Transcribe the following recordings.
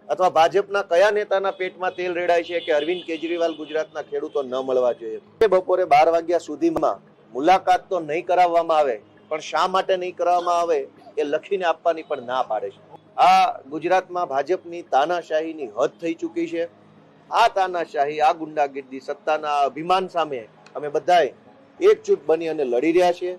અથવા ભાજપના કયા નેતાના પેટમાં તેલ રેડાય છે કે અરવિંદ કેજરીવાલ ગુજરાતના ખેડૂતો ન મળવા જોઈએ? બપોરે 12 વાગ્યા સુધીમાં મુલાકાત તો નહીં કરાવવામાં આવે, પણ શા માટે નહીં કરવામાં આવે એ લખીને આપવાની પણ ના પાડે છે. આ ગુજરાતમાં ભાજપની તાનાશાહીની હદ થઈ ચૂકી છે. આ તાનાશાહી, આ ગુંડાગીર્દી, સત્તાના અભિમાન સામે અમે બધાએ એકજૂટ બની અને લડી રહ્યા છીએ.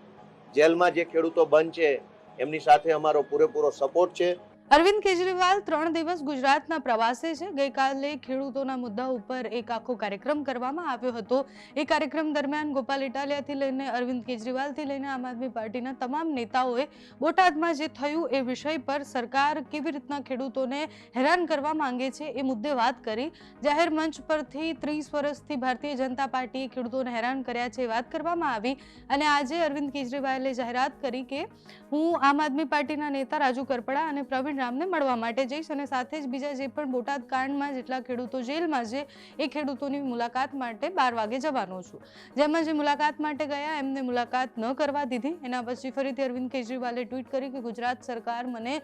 જેલમાં જે ખેડૂતો બંધ છે એમની સાથે અમારો પૂરેપૂરો સપોર્ટ છે. અરવિંદ કેજરીવાલ 3 દિવસ ગુજરાતના પ્રવાસે છે. ગઈકાલે ખેડૂતોના મુદ્દા ઉપર એક આખો કાર્યક્રમ કરવામાં આવ્યો હતો. એ કાર્યક્રમ દરમિયાન ગોપાલ ઇટાલિયાથી લઈને અરવિંદ કેજરીવાલથી લઈને આમ આદમી પાર્ટીના તમામ નેતાઓએ બોટાદમાં જે થયું એ વિષય પર સરકાર કેવી રીતના ખેડૂતોને હેરાન કરવા માંગે છે એ મુદ્દે વાત કરી. જાહેર મંચ પરથી 30 વર્ષથી ભારતીય જનતા પાર્ટીએ ખેડૂતોને હેરાન કર્યા છે એ વાત કરવામાં આવી. અને આજે અરવિંદ કેજરીવાલે જાહેરાત કરી કે હું આમ આદમી પાર્ટીના નેતા રાજુ કરપડા અને પ્રવીણ રામને મળવા માટે જઈશ અને સાથે જ બીજા જે પણ બોટાદ કાંડમાં જેટલા ખેડૂતો જેલમાં છે એ ખેડૂતોની મુલાકાત માટે 12 વાગે જવાનો છું. જેમાં જે મુલાકાત માટે ગયા એમને મુલાકાત ન કરવા દીધી. એના પછી ફરીથી અરવિંદ કેજરીવાલે ટ્વીટ કરી કે ગુજરાત સરકાર મને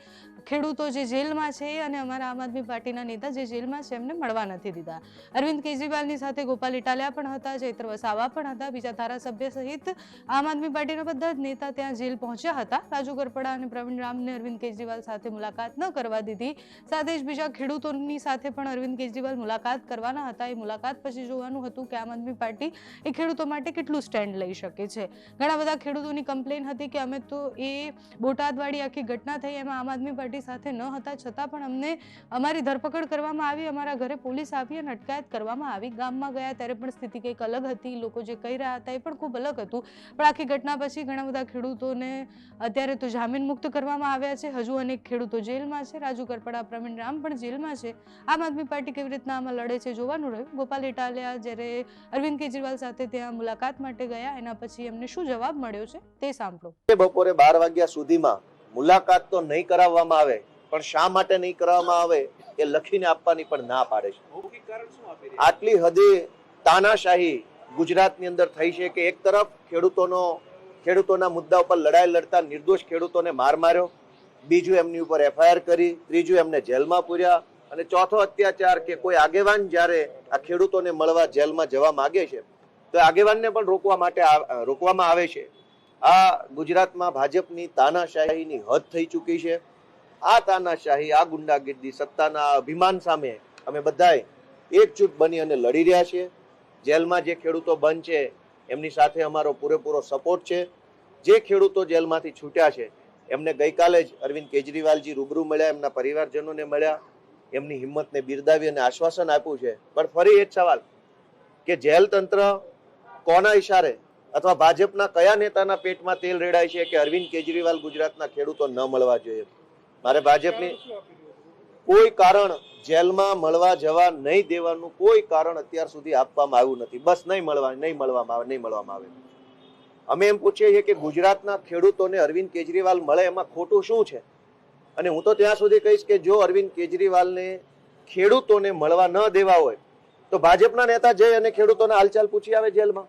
ખેડૂતો જે જેલમાં છે અને અમારા આમ આદમી પાર્ટીના નેતા જે જેલમાં છે એમને મળવા નથી દીધા. અરવિંદ કેજરીવાલની સાથે ગોપાલ ઇટાલિયા પણ હતા, ચૈત્ર વસાવા પણ હતા, બીજા ધારાસભ્ય સહિત આમ આદમી પાર્ટીના બધા જ નેતા ત્યાં જેલ પહોંચ્યા હતા. રાજુ કરપડા અને પ્રવીણ રામને અરવિંદ કેજરીવાલ સાથે મુલાકાત ન કરવા દીધી. સાથે જ બીજા ખેડૂતોની સાથે પણ અરવિંદ કેજરીવાલ મુલાકાત કરવાના હતા. એ મુલાકાત પછી જોવાનું હતું કે આમ આદમી પાર્ટી એ ખેડૂતો માટે કેટલું સ્ટેન્ડ લઈ શકે છે. ઘણા બધા ખેડૂતોની કમ્પ્લેન હતી કે અમે તો એ બોટાદવાળી આખી ઘટના થઈ એમાં આમ આદમી પાર્ટી સાથે ન હતા, છતાં પણ અમને અમારી ધરપકડ કરવામાં આવી, અમારા ઘરે પોલીસ આવી અને અટકાયત કરવામાં આવી. ગામમાં ગયા ત્યારે પણ સ્થિતિ કંઈક અલગ હતી. લોકો જે કહી રહ્યા હતા એ પણ ખૂબ અલગ હતું. પણ આખી ઘટના પછી ઘણા બધા ખેડૂતોને અત્યારે તો જામીન મુક્ત કરવામાં આવ્યા છે. હજુ અનેક ખેડૂતો જેલમાં છે. રાજુ કરપડા, પ્રવીણ રામ પણ જેલમાં છે. આમ આદમી પાર્ટી કેવી રીતના આમાં લડે છે જોવાનું રહ્યું. ગોપાલ ઇટાલિયા જ્યારે અરવિંદ કેજરીવાલ સાથે ત્યાં મુલાકાત માટે ગયા એના પછી એમને શું જવાબ મળ્યો છે તે સાંભળો. બપોરે 12 વાગ્યા સુધીમાં મુલાકાત તો નહીં કરાવવામાં આવે, પણ શા માટે નહીં કરવામાં આવે એ લખીને આપવાની પણ ના પાડે છે. આટલી હદે તાનાશાહી ગુજરાતની અંદર થઈ છે કે એક તરફ ખેડૂતોના મુદ્દા ઉપર લડાઈ લડતા નિર્દોષ ખેડૂતોને માર માર્યો, બીજું એમની ઉપર FIR કરી, ત્રીજું એમને જેલમાં પૂર્યા અને ચોથો અત્યાચાર કે કોઈ આગેવાન જ્યારે આ ખેડૂતોને મળવા જેલમાં જવા માંગે છે તો આગેવાનને પણ રોકવામાં આવે છે. આ ગુજરાતમાં ભાજપની તાનાશાહીની હદ થઈ ચૂકી છે. આ તાનાશાહી, આ ગુંડાગીર્દી, સત્તાના અભિમાન સામે અમે બધાએ એકજૂટ બની અને લડી રહ્યા છીએ. જેલમાં જે ખેડૂતો બંધ છે એમની સાથે અમારો પૂરેપૂરો સપોર્ટ છે. જે ખેડૂતો જેલમાંથી છૂટ્યા છે એમને ગઈકાલે જ અરવિંદ કેજરીવાલજી રૂબરૂ મળ્યા, એમના પરિવારજનોને મળ્યા, એમની હિંમતને બિરદાવી અને આશ્વાસન આપ્યું છે. પણ ફરી એ જ સવાલ કે જેલ તંત્ર કોના ઈશારે અથવા ભાજપના કયા નેતાના પેટમાં તેલ રેડાય છે કે અરવિંદ કેજરીવાલ ગુજરાતના ખેડૂતો ન મળવા જોઈએ? મારે ભાજપની કોઈ કારણ જેલમાં મળવા જવા નહીં દેવાનું કોઈ કારણ અત્યાર સુધી આપવામાં આવ્યું નથી. બસ નહીં મળવામાં આવે. અમે એમ પૂછીએ છીએ કે ગુજરાતના ખેડૂતોને અરવિંદ કેજરીવાલ મળે એમાં ખોટું શું છે? અને હું તો ત્યાં સુધી કહીશ કે જો અરવિંદ કેજરીવાલને ખેડૂતોને મળવા ન દેવા હોય તો ભાજપના નેતા જઈ અને ખેડૂતોના હાલચાલ પૂછી આવે જેલમાં.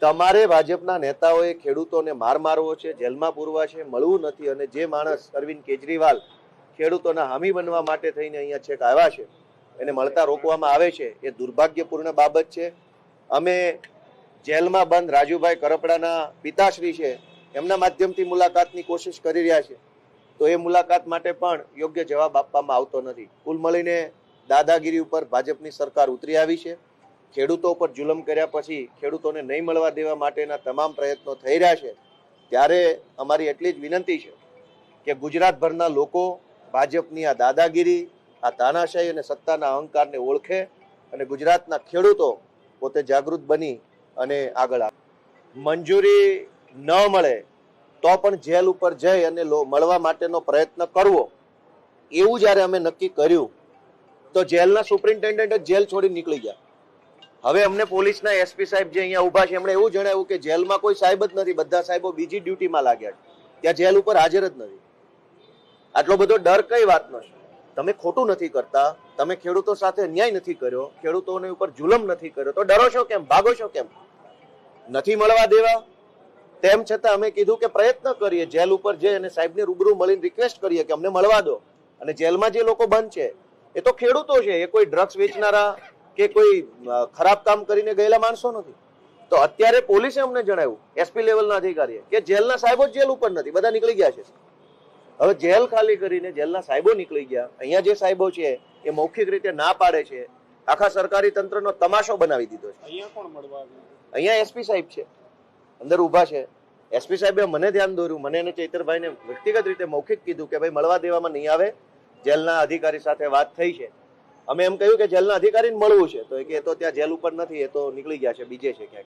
તમારે ભાજપના નેતાઓએ ખેડૂતોને મારવો છે, જેલમાં પૂરવા છે, મળવું નથી. અને જે માણસ અરવિંદ કેજરીવાલ ખેડૂતોના હામી બનવા માટે થઈને અહીંયા છેક આવ્યા છે એને મળતા રોકવામાં આવે છે એ દુર્ભાગ્યપૂર્ણ બાબત છે. અમે જેલમાં બંધ રાજુભાઈ કરપડાના પિતાશ્રી છે એમના માધ્યમથી મુલાકાતની કોશિશ કરી રહ્યા છે તો એ મુલાકાત માટે પણ યોગ્ય જવાબ આપવામાં આવતો નથી. કુલ મળીને દાદાગીરી ઉપર ભાજપની સરકાર ઉતરી આવી છે. ખેડૂતો ઉપર જુલમ કર્યા પછી ખેડૂતોને નહીં મળવા દેવા માટેના તમામ પ્રયત્નો થઈ રહ્યા છે. ત્યારે અમારી એટલી જ વિનંતી છે કે ગુજરાતભરના લોકો ભાજપની આ દાદાગીરી, આ તાનાશાહી અને સત્તાના અહંકારને ઓળખે અને ગુજરાતના ખેડૂતો પોતે જાગૃત બની અને આગળ આવે. મંજૂરી ન મળે તો પણ જેલ ઉપર જઈ અને મળવા માટેનો પ્રયત્ન કરવો એવું જ્યારે અમે નક્કી કર્યું તો જેલના સુપ્રિન્ટેન્ડન્ટ જેલ છોડી નીકળી ગયા. હવે અમને પોલીસના SP સાહેબ જે અહીંયા ઉભા છે એમણે એવું જણાવ્યું કે જેલમાં કોઈ સાહેબ જ નથી, બધા સાહેબો બીજી ડ્યુટીમાં લાગ્યા છે, ત્યાં જેલ ઉપર હાજર જ નથી. આટલો બધો ડર કઈ વાતનો છે? તમે ખોટું નથી કરતા, તમે ખેડૂતો સાથે અન્યાય નથી કર્યો, ખેડૂતોની ઉપર જુલમ નથી કર્યો, તો ડરો છો કેમ? ભાગો છો કેમ? નથી મળવા દેવા તેમ છતાં અમે કીધું કે પ્રયત્ન કરીએ, જેલ ઉપર જઈ અને સાહેબને રૂબરૂ મળીને રિક્વેસ્ટ કરીએ કે અમને મળવા દો. અને જેલમાં જે લોકો બંધ છે એ તો ખેડૂતો છે, એ કોઈ ડ્રગ્સ વેચનારા કે કોઈ ખરાબ કામ કરીને ગયેલા માણસો નથી. તો અત્યારે પોલીસે અમને જણાવ્યું, એસપી લેવલના અધિકારીએ, કે જેલના સાહેબો જેલ ઉપર નથી, બધા નીકળી ગયા છે. હવે જેલ ખાલી કરીને જેલના સાહેબો નીકળી ગયા. અહીંયા જે સાહેબો છે એ મૌખિક રીતે ના પાડે છે. આખા સરકારી તંત્રનો તમાશો બનાવી દીધો છે. અહીંયા એસપી સાહેબ છે, અંદર ઊભા છે. એસપી સાહેબે મને ધ્યાન દોર્યું, મને અને ચૈતરભાઈને વ્યક્તિગત રીતે મૌખિક કીધું કે ભાઈ મળવા દેવામાં નહીં આવે. જેલના અધિકારી સાથે વાત થઈ છે. અમે એમ કહ્યું કે જેલના અધિકારીને મળવું છે, તો એ કે તો ત્યાં જેલ ઉપર નથી, એ તો નીકળી ગયા છે, બીજે છે ક્યાંક.